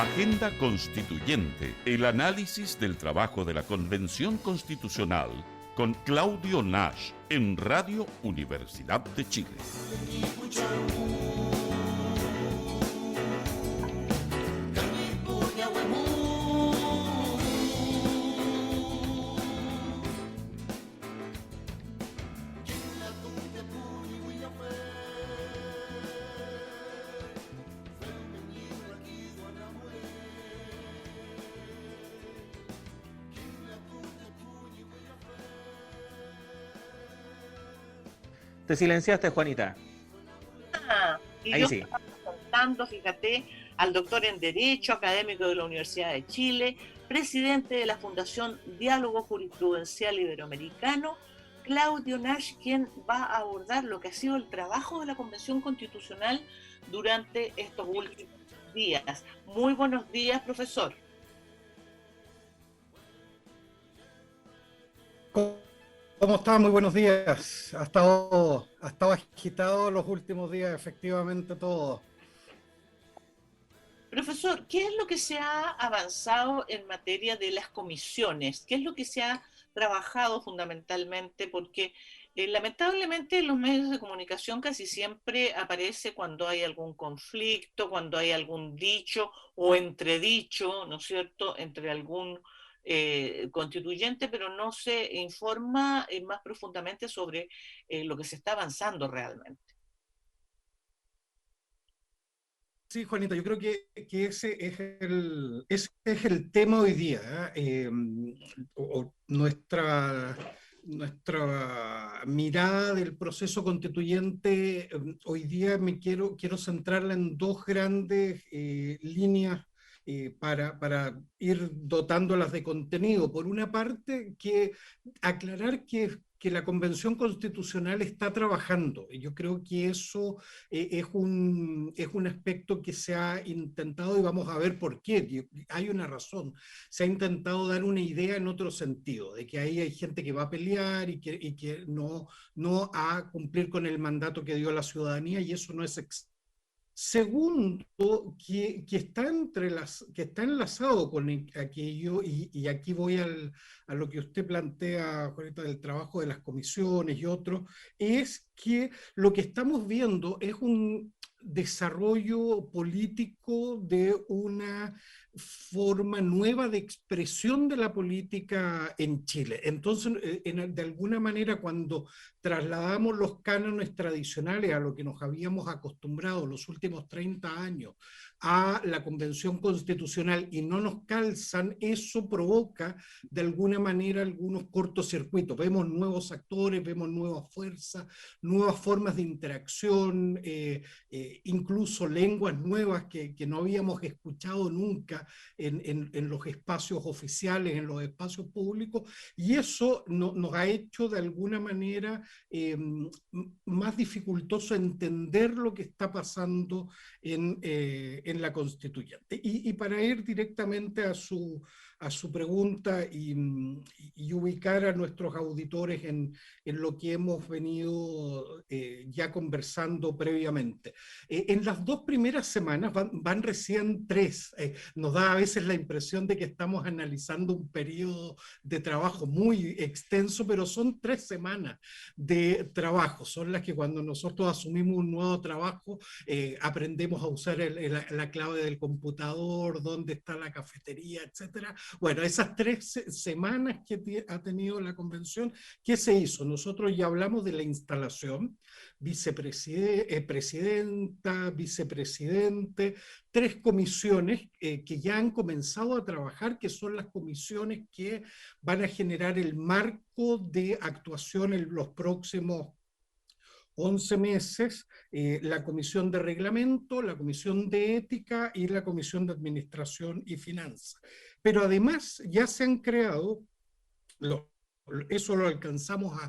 Agenda Constituyente, el análisis del trabajo de la Convención Constitucional con Claudio Nash en Radio Universidad de Chile. Te silenciaste, Juanita. Y Ahí yo sí. estaba presentando, fíjate, al doctor en Derecho, académico de la Universidad de Chile, presidente de la Fundación Diálogo Jurisprudencial Iberoamericano, Claudio Nash, quien va a abordar lo que ha sido el trabajo de la Convención Constitucional durante estos últimos días. Muy buenos días, profesor. ¿Cómo está? Muy buenos días. Ha estado agitado los últimos días, efectivamente, todo. Profesor, ¿qué es lo que se ha avanzado en materia de las comisiones? ¿Qué es lo que se ha trabajado fundamentalmente? Porque lamentablemente en los medios de comunicación casi siempre aparece cuando hay algún conflicto, cuando hay algún dicho o entredicho, ¿no es cierto?, entre algún constituyente, pero no se informa más profundamente sobre lo que se está avanzando realmente. Sí, Juanita, yo creo que ese es el tema hoy día, ¿eh? Nuestra mirada del proceso constituyente, hoy día quiero centrarla en dos grandes líneas para ir dotándolas de contenido. Por una parte, aclarar que la Convención Constitucional está trabajando. Y yo creo que eso es un aspecto que se ha intentado, y vamos a ver por qué. Hay una razón. Se ha intentado dar una idea en otro sentido, de que ahí hay gente que va a pelear y que no va a cumplir con el mandato que dio la ciudadanía, y eso no es Segundo, que está enlazado con aquello, y aquí voy a lo que usted plantea ahorita del trabajo de las comisiones y otros, es que lo que estamos viendo es un desarrollo político de una forma nueva de expresión de la política en Chile. Entonces, de alguna manera, cuando trasladamos los cánones tradicionales a lo que nos habíamos acostumbrado los últimos 30 años a la Convención Constitucional y no nos calzan, eso provoca de alguna manera algunos cortocircuitos. Vemos nuevos actores, vemos nuevas fuerzas, nuevas formas de interacción, incluso lenguas nuevas que no habíamos escuchado nunca en los espacios oficiales, en los espacios públicos, y eso nos ha hecho de alguna manera más dificultoso entender lo que está pasando en la constituyente. Y para ir directamente a su pregunta y ubicar a nuestros auditores en lo que hemos venido ya conversando previamente. En las dos primeras semanas van recién tres. Nos da a veces la impresión de que estamos analizando un periodo de trabajo muy extenso, pero son 3 semanas de trabajo. Son las que cuando nosotros asumimos un nuevo trabajo, aprendemos a usar la clave del computador, dónde está la cafetería, etcétera. Bueno, esas 3 semanas que ha tenido la convención, ¿qué se hizo? Nosotros ya hablamos de la instalación, presidenta, vicepresidente, 3 comisiones que ya han comenzado a trabajar, que son las comisiones que van a generar el marco de actuación en los próximos 11 meses, la Comisión de Reglamento, la Comisión de Ética y la Comisión de Administración y Finanzas. Pero además ya se han creado, eso lo alcanzamos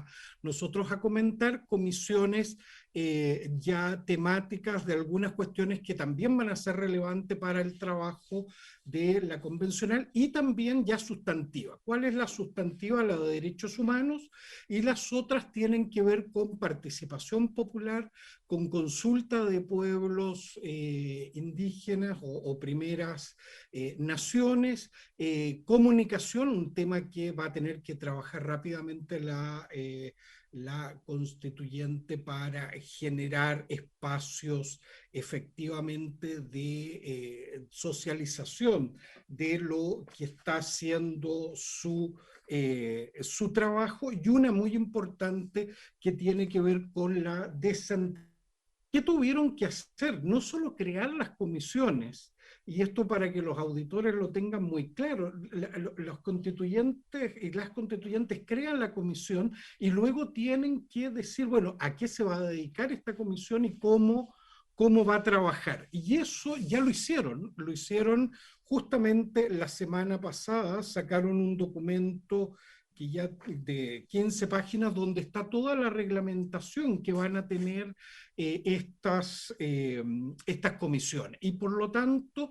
nosotros a comentar, comisiones ya temáticas de algunas cuestiones que también van a ser relevantes para el trabajo de la convencional y también ya sustantiva. ¿Cuál es la sustantiva? La de derechos humanos, y las otras tienen que ver con participación popular, con consulta de pueblos indígenas o primeras naciones, comunicación, un tema que va a tener que trabajar rápidamente la constituyente para generar espacios efectivamente de socialización de lo que está haciendo su trabajo, y una muy importante que tiene que ver con la descentralización. ¿Qué tuvieron que hacer? No solo crear las comisiones, y esto para que los auditores lo tengan muy claro, los constituyentes y las constituyentes crean la comisión y luego tienen que decir, bueno, ¿a qué se va a dedicar esta comisión y cómo va a trabajar? Y eso ya lo hicieron justamente la semana pasada, sacaron un documento que ya de 15 páginas donde está toda la reglamentación que van a tener estas comisiones. Y por lo tanto,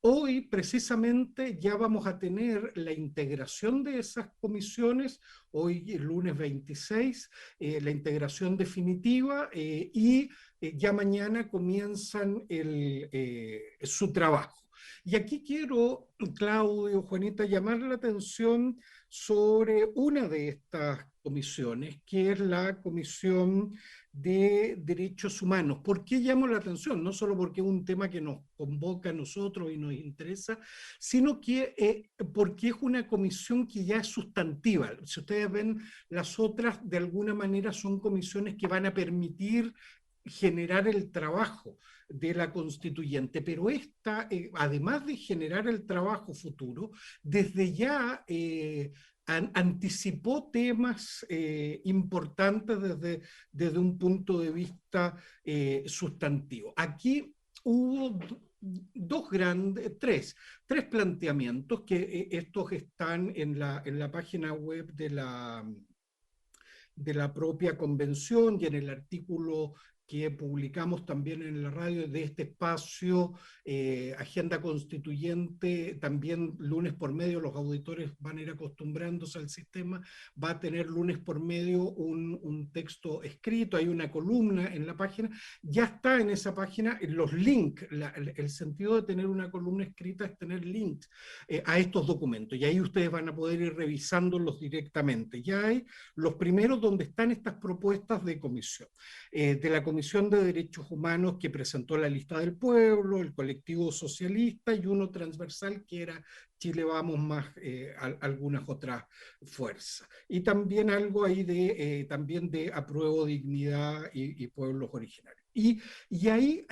hoy precisamente ya vamos a tener la integración de esas comisiones, hoy el lunes 26, la integración definitiva y ya mañana comienzan su trabajo. Y aquí quiero, Claudio, Juanita, llamar la atención sobre una de estas comisiones, que es la Comisión de Derechos Humanos. ¿Por qué llamo la atención? No solo porque es un tema que nos convoca a nosotros y nos interesa, sino que porque es una comisión que ya es sustantiva. Si ustedes ven, las otras de alguna manera son comisiones que van a permitir generar el trabajo de la constituyente, pero esta, además de generar el trabajo futuro, desde ya anticipó temas importantes desde un punto de vista sustantivo. Aquí hubo tres planteamientos que estos están en la página web de la propia convención y en el artículo que publicamos también en la radio de este espacio, Agenda Constituyente, también lunes por medio, los auditores van a ir acostumbrándose al sistema, va a tener lunes por medio un texto escrito, hay una columna en la página, ya está en esa página los links, el sentido de tener una columna escrita es tener links a estos documentos, y ahí ustedes van a poder ir revisándolos directamente. Ya hay los primeros donde están estas propuestas de comisión, de la Comisión de Derechos Humanos que presentó la lista del pueblo, el colectivo socialista y uno transversal que era Chile Vamos más algunas otras fuerzas. Y también algo ahí también de Apruebo Dignidad y Pueblos Originarios. Y ahí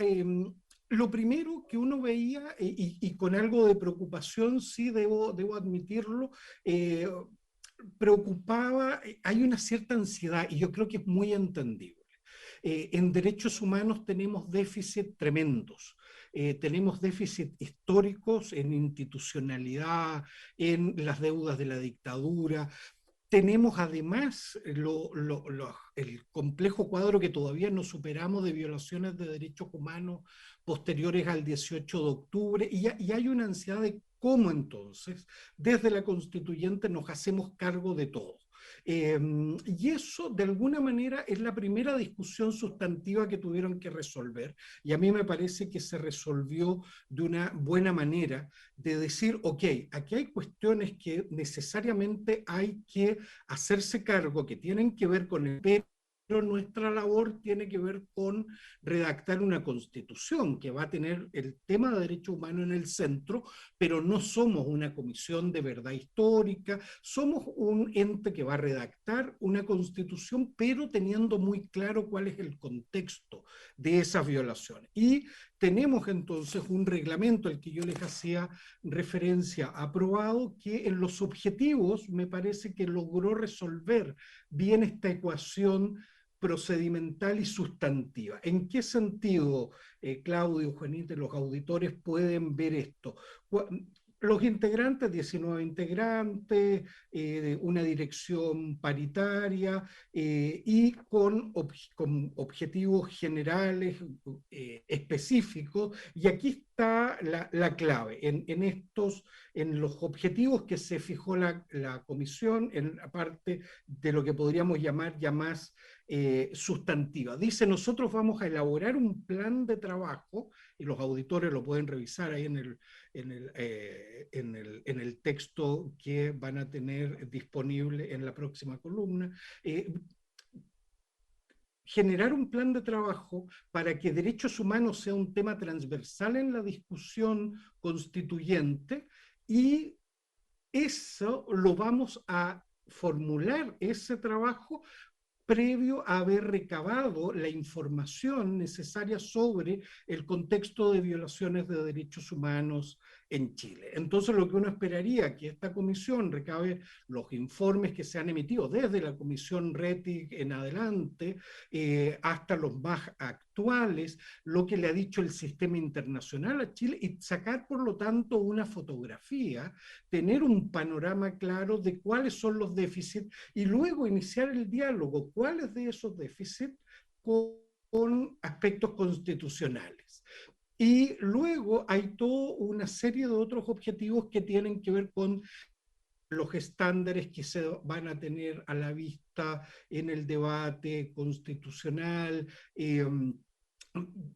lo primero que uno veía, y con algo de preocupación, sí debo admitirlo, preocupaba, hay una cierta ansiedad, y yo creo que es muy entendible. En derechos humanos tenemos déficits tremendos. Tenemos déficits históricos en institucionalidad, en las deudas de la dictadura. Tenemos además el complejo cuadro que todavía no superamos de violaciones de derechos humanos posteriores al 18 de octubre, y hay una ansiedad de cómo entonces desde la constituyente nos hacemos cargo de todo. Y eso, de alguna manera, es la primera discusión sustantiva que tuvieron que resolver. Y a mí me parece que se resolvió de una buena manera, de decir, ok, aquí hay cuestiones que necesariamente hay que hacerse cargo, que tienen que ver con el pero nuestra labor tiene que ver con redactar una constitución que va a tener el tema de derechos humanos en el centro, pero no somos una comisión de verdad histórica, somos un ente que va a redactar una constitución, pero teniendo muy claro cuál es el contexto de esas violaciones. Y tenemos entonces un reglamento al que yo les hacía referencia aprobado, que en los objetivos me parece que logró resolver bien esta ecuación procedimental y sustantiva. ¿En qué sentido, Claudio, Juanita, los auditores pueden ver esto? los integrantes, 19 integrantes, una dirección paritaria y con objetivos generales específicos. Y aquí está la clave, en los objetivos que se fijó la comisión, en la parte de lo que podríamos llamar ya más sustantiva. Dice, nosotros vamos a elaborar un plan de trabajo, y los auditores lo pueden revisar ahí en el texto que van a tener disponible en la próxima columna. Generar un plan de trabajo para que derechos humanos sea un tema transversal en la discusión constituyente, y eso lo vamos a formular, ese trabajo, previo a haber recabado la información necesaria sobre el contexto de violaciones de derechos humanos en Chile. Entonces, lo que uno esperaría que esta comisión recabe los informes que se han emitido desde la comisión RETIC en adelante, hasta los más actuales, lo que le ha dicho el sistema internacional a Chile, y sacar, por lo tanto, una fotografía, tener un panorama claro de cuáles son los déficits, y luego iniciar el diálogo, cuáles de esos déficits con aspectos constitucionales. Y luego hay toda una serie de otros objetivos que tienen que ver con los estándares que se van a tener a la vista en el debate constitucional,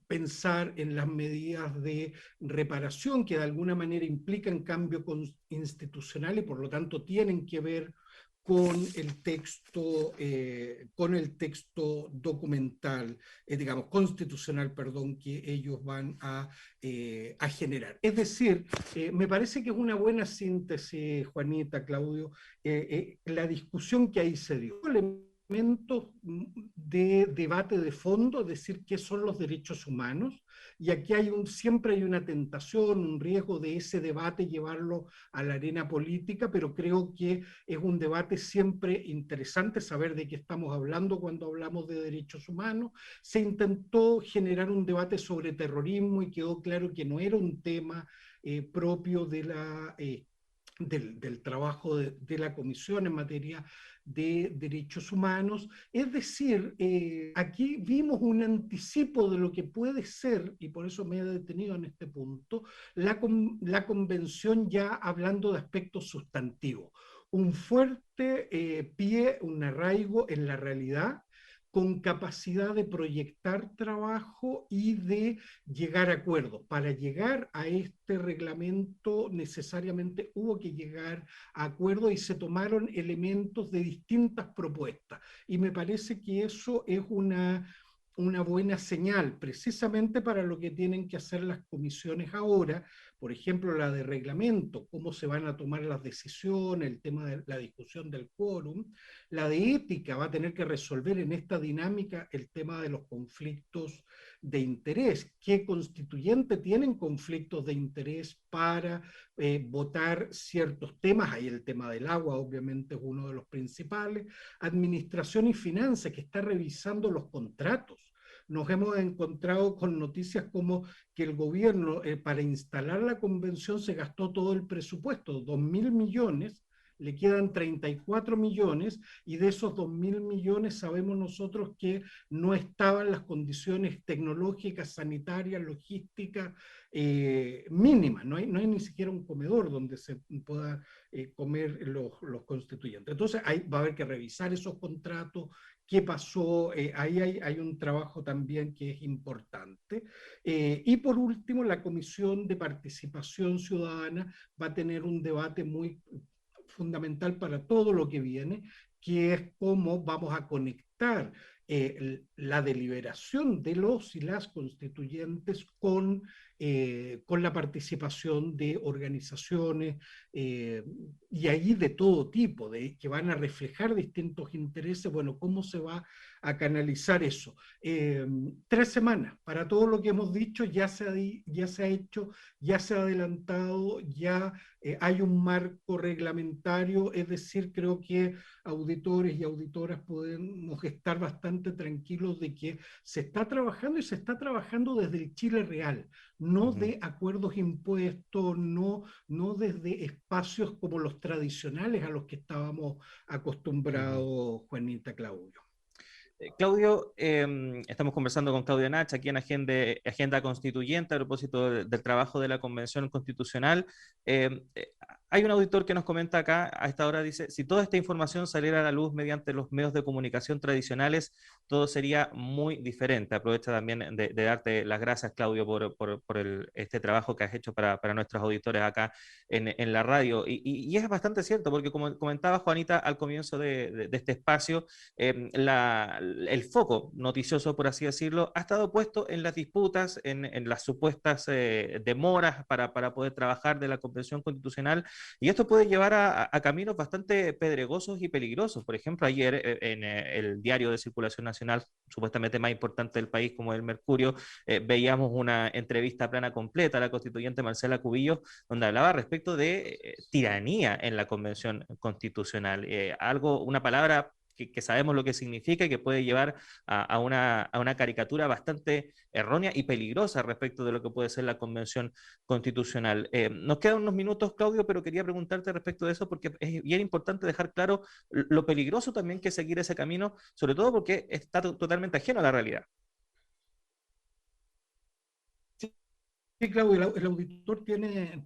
pensar en las medidas de reparación que de alguna manera implican cambio institucional y por lo tanto tienen que ver con el texto documental, digamos, constitucional, perdón, que ellos van a generar. Es decir, me parece que es una buena síntesis, Juanita, Claudio, la discusión que ahí se dio. Elementos de debate de fondo, es decir, qué son los derechos humanos, y aquí siempre hay una tentación, un riesgo de ese debate llevarlo a la arena política, pero creo que es un debate siempre interesante saber de qué estamos hablando cuando hablamos de derechos humanos. Se intentó generar un debate sobre terrorismo y quedó claro que no era un tema propio del trabajo de la Comisión en materia de derechos humanos. Es decir, aquí vimos un anticipo de lo que puede ser, y por eso me he detenido en este punto, la convención ya hablando de aspectos sustantivos. Un fuerte pie, un arraigo en la realidad, con capacidad de proyectar trabajo y de llegar a acuerdos. Para llegar a este reglamento necesariamente hubo que llegar a acuerdos y se tomaron elementos de distintas propuestas. Y me parece que eso es una buena señal, precisamente para lo que tienen que hacer las comisiones ahora, por ejemplo, la de reglamento, cómo se van a tomar las decisiones, el tema de la discusión del quórum, la de ética va a tener que resolver en esta dinámica el tema de los conflictos de interés, qué constituyentes tienen conflictos de interés para votar ciertos temas, ahí el tema del agua obviamente es uno de los principales, administración y finanzas que está revisando los contratos. Nos hemos encontrado con noticias como que el gobierno para instalar la convención se gastó todo el presupuesto, 2.000 millones, le quedan 34 millones, y de esos 2.000 millones sabemos nosotros que no estaban las condiciones tecnológicas, sanitarias, logísticas mínimas, no hay ni siquiera un comedor donde se pueda comer los constituyentes. Entonces va a haber que revisar esos contratos, qué pasó, ahí hay un trabajo también que es importante. Y por último, la Comisión de Participación Ciudadana va a tener un debate muy fundamental para todo lo que viene, que es cómo vamos a conectar la deliberación de los y las constituyentes con la participación de organizaciones y ahí de todo tipo, que van a reflejar distintos intereses. Bueno, ¿cómo se va a canalizar eso? 3 semanas, para todo lo que hemos dicho, ya se ha hecho, ya se ha adelantado, ya hay un marco reglamentario, es decir, creo que auditores y auditoras podemos estar bastante tranquilos ejemplos de que se está trabajando y se está trabajando desde el Chile real, no de acuerdos impuestos, no desde espacios como los tradicionales a los que estábamos acostumbrados, Juanita, Claudio. Claudio, estamos conversando con Claudio Nach aquí en Agenda Constituyente a propósito del trabajo de la Convención Constitucional. Hay un auditor que nos comenta acá a esta hora, dice, si toda esta información saliera a la luz mediante los medios de comunicación tradicionales, todo sería muy diferente. Aprovecho también de darte las gracias, Claudio, por este trabajo que has hecho para nuestros auditores acá en la radio. Y es bastante cierto, porque como comentaba Juanita al comienzo de este espacio, el foco noticioso, por así decirlo, ha estado puesto en las disputas, en las supuestas demoras para poder trabajar de la Convención Constitucional, y esto puede llevar a caminos bastante pedregosos y peligrosos. Por ejemplo, ayer en el diario de circulación nacional, supuestamente más importante del país, como el Mercurio, veíamos una entrevista plana completa a la constituyente Marcela Cubillos, donde hablaba respecto de tiranía en la Convención Constitucional, una palabra que sabemos lo que significa y que puede llevar a una caricatura bastante errónea y peligrosa respecto de lo que puede ser la Convención Constitucional. Nos quedan unos minutos, Claudio, pero quería preguntarte respecto de eso porque es bien importante dejar claro lo peligroso también que es seguir ese camino, sobre todo porque está totalmente ajeno a la realidad. Sí, Claudio, el auditor tiene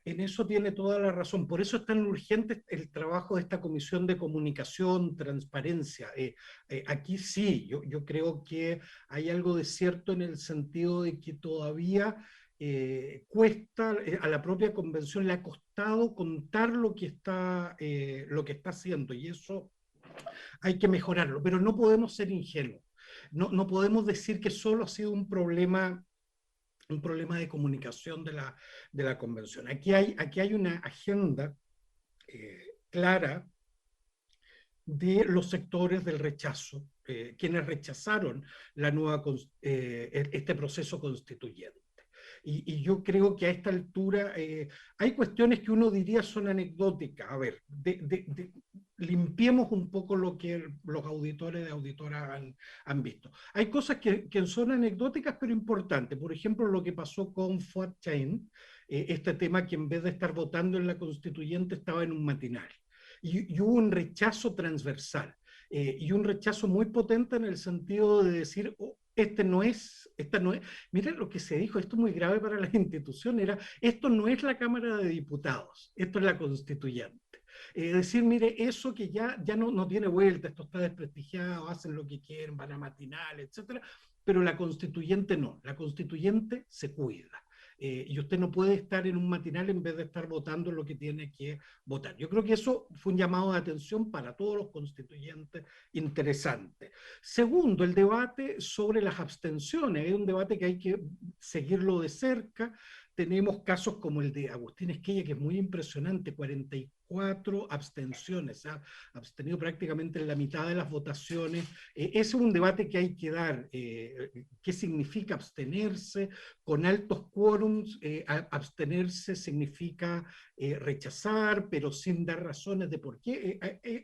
en eso tiene toda la razón. Por eso es tan urgente el trabajo de esta Comisión de Comunicación, Transparencia. Aquí sí, yo creo que hay algo de cierto en el sentido de que todavía cuesta, a la propia convención le ha costado contar lo que está haciendo, y eso hay que mejorarlo, pero no podemos ser ingenuos. No podemos decir que solo ha sido un problema de comunicación de la convención. Aquí hay una agenda clara de los sectores del rechazo, quienes rechazaron este proceso constituyente. Y yo creo que a esta altura hay cuestiones que uno diría son anecdóticas. A ver, limpiemos un poco lo que los auditores de auditoras han visto. Hay cosas que son anecdóticas pero importantes. Por ejemplo, lo que pasó con Fuad Chain, este tema que en vez de estar votando en la constituyente estaba en un matinal. Y hubo un rechazo transversal y un rechazo muy potente en el sentido de decir, oh, esta no es, miren lo que se dijo, esto es muy grave para la institución, esto no es la Cámara de Diputados, esto es la constituyente. Decir, mire, eso que ya no tiene vuelta, esto está desprestigiado, hacen lo que quieren, van a matinales, etcétera, pero la constituyente no, la constituyente se cuida. Y usted no puede estar en un matinal en vez de estar votando lo que tiene que votar. Yo creo que eso fue un llamado de atención para todos los constituyentes interesante. Segundo, el debate sobre las abstenciones. Es un debate que hay que seguirlo de cerca. Tenemos casos como el de Agustín Esquella, que es muy impresionante, 44 abstenciones, se ha abstenido prácticamente en la mitad de las votaciones. Ese es un debate que hay que dar. ¿Qué significa abstenerse? Con altos quórums, abstenerse significa rechazar, pero sin dar razones de por qué.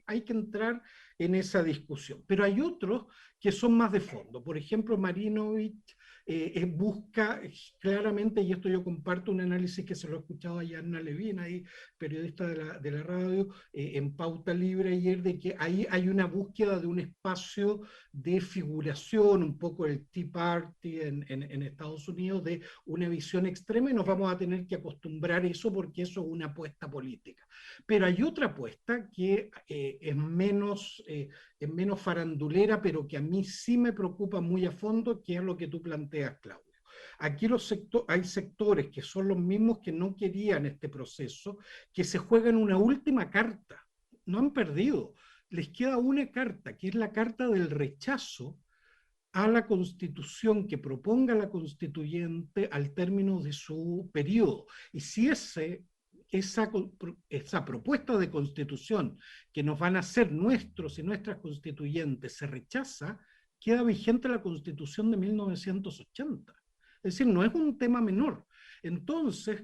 Hay que entrar en esa discusión. Pero hay otros que son más de fondo. Por ejemplo, Marinovich busca claramente, y esto yo comparto un análisis que se lo he escuchado a Yanna Levin, ahí, periodista de la radio, en Pauta Libre ayer, de que ahí hay una búsqueda de un espacio de figuración, un poco el Tea Party en Estados Unidos, de una visión extrema, y nos vamos a tener que acostumbrar a eso porque eso es una apuesta política. Pero hay otra apuesta que es menos farandulera, pero que a mí sí me preocupa muy a fondo, que es lo que tú planteas, Claudio. Aquí hay sectores que son los mismos que no querían este proceso, que se juegan una última carta. No han perdido. Les queda una carta, que es la carta del rechazo a la constitución que proponga la constituyente al término de su periodo. Y si esa propuesta de constitución que nos van a hacer nuestros y nuestras constituyentes se rechaza, queda vigente la constitución de 1980. Es decir, no es un tema menor. Entonces,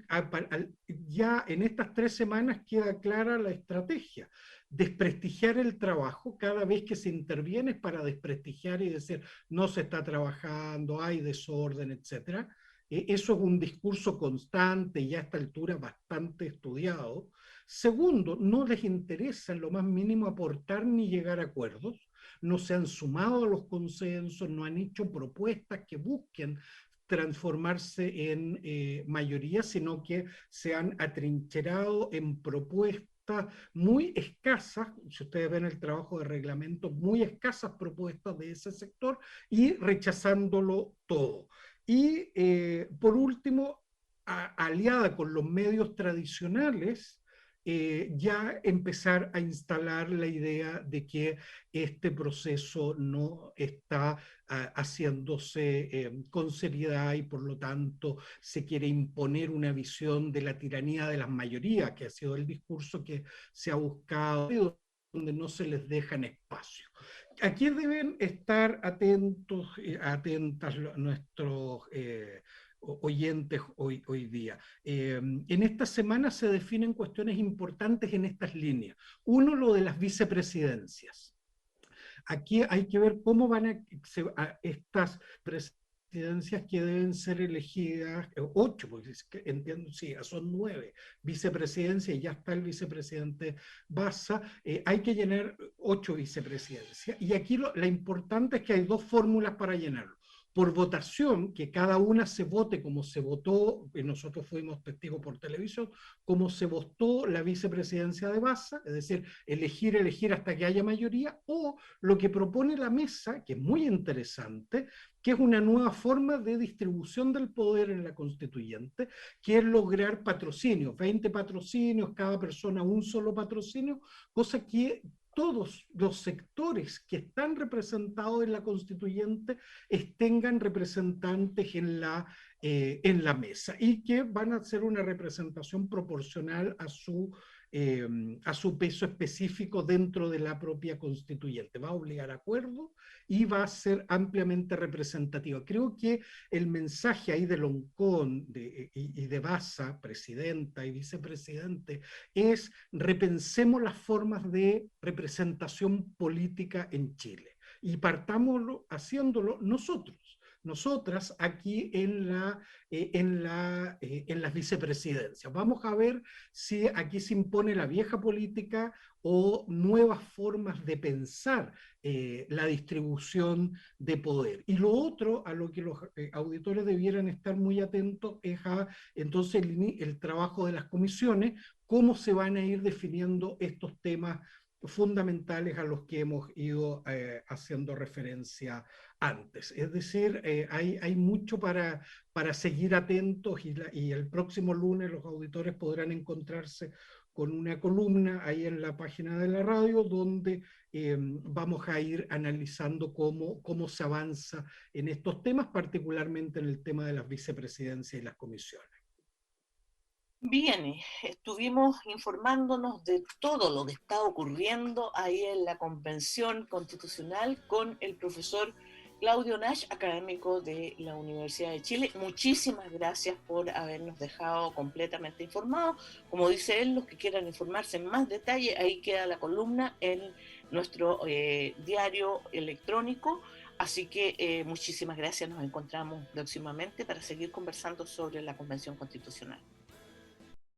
ya en estas 3 semanas queda clara la estrategia: desprestigiar el trabajo. Cada vez que se interviene es para desprestigiar y decir no se está trabajando, hay desorden, etcétera. Eso es un discurso constante y a esta altura bastante estudiado. Segundo, no les interesa en lo más mínimo aportar ni llegar a acuerdos, no se han sumado a los consensos, no han hecho propuestas que busquen transformarse en mayoría, sino que se han atrincherado en propuestas muy escasas. Si ustedes ven el trabajo de reglamento, muy escasas propuestas de ese sector, y rechazándolo todo. Y por último, aliada con los medios tradicionales, ya empezar a instalar la idea de que este proceso no está haciéndose con seriedad, y por lo tanto se quiere imponer una visión de la tiranía de las mayorías, que ha sido el discurso que se ha buscado, donde no se les deja espacio. Aquí deben estar atentos, atentas nuestros oyentes hoy día. En esta semana se definen cuestiones importantes en estas líneas. Uno, lo de las vicepresidencias. Aquí hay que ver cómo van a estas presidencias que deben ser elegidas, 8, porque entiendo, sí, son 9 vicepresidencias, y ya está el vicepresidente Bassa. Hay que llenar 8 vicepresidencias, y aquí la importante es que hay 2 fórmulas para llenarlo: por votación, que cada una se vote como se votó, y nosotros fuimos testigos por televisión, como se votó la vicepresidencia de Bassa, es decir, elegir hasta que haya mayoría, o lo que propone la mesa, que es muy interesante, que es una nueva forma de distribución del poder en la constituyente, que es lograr patrocinios, 20 patrocinios, cada persona un solo patrocinio, cosa que todos los sectores que están representados en la constituyente tengan representantes en la mesa, y que van a hacer una representación proporcional a su peso específico dentro de la propia constituyente. Va a obligar a acuerdos y va a ser ampliamente representativa. Creo que el mensaje ahí de Loncón y de Bassa, presidenta y vicepresidente, es: repensemos las formas de representación política en Chile, y partamos haciéndolo nosotras aquí en las vicepresidencias. Vamos a ver si aquí se impone la vieja política o nuevas formas de pensar la distribución de poder. Y lo otro a lo que los auditores debieran estar muy atentos es a entonces el trabajo de las comisiones, cómo se van a ir definiendo estos temas fundamentales a los que hemos ido haciendo referencia antes. Es decir, hay mucho para seguir atentos, y el próximo lunes los auditores podrán encontrarse con una columna ahí en la página de la radio, donde vamos a ir analizando cómo se avanza en estos temas, particularmente en el tema de las vicepresidencias y las comisiones. Bien, estuvimos informándonos de todo lo que está ocurriendo ahí en la Convención Constitucional con el profesor Claudio Nash, académico de la Universidad de Chile. Muchísimas gracias por habernos dejado completamente informados. Como dice él, los que quieran informarse en más detalle, ahí queda la columna en nuestro diario electrónico. Así que muchísimas gracias. Nos encontramos próximamente para seguir conversando sobre la Convención Constitucional.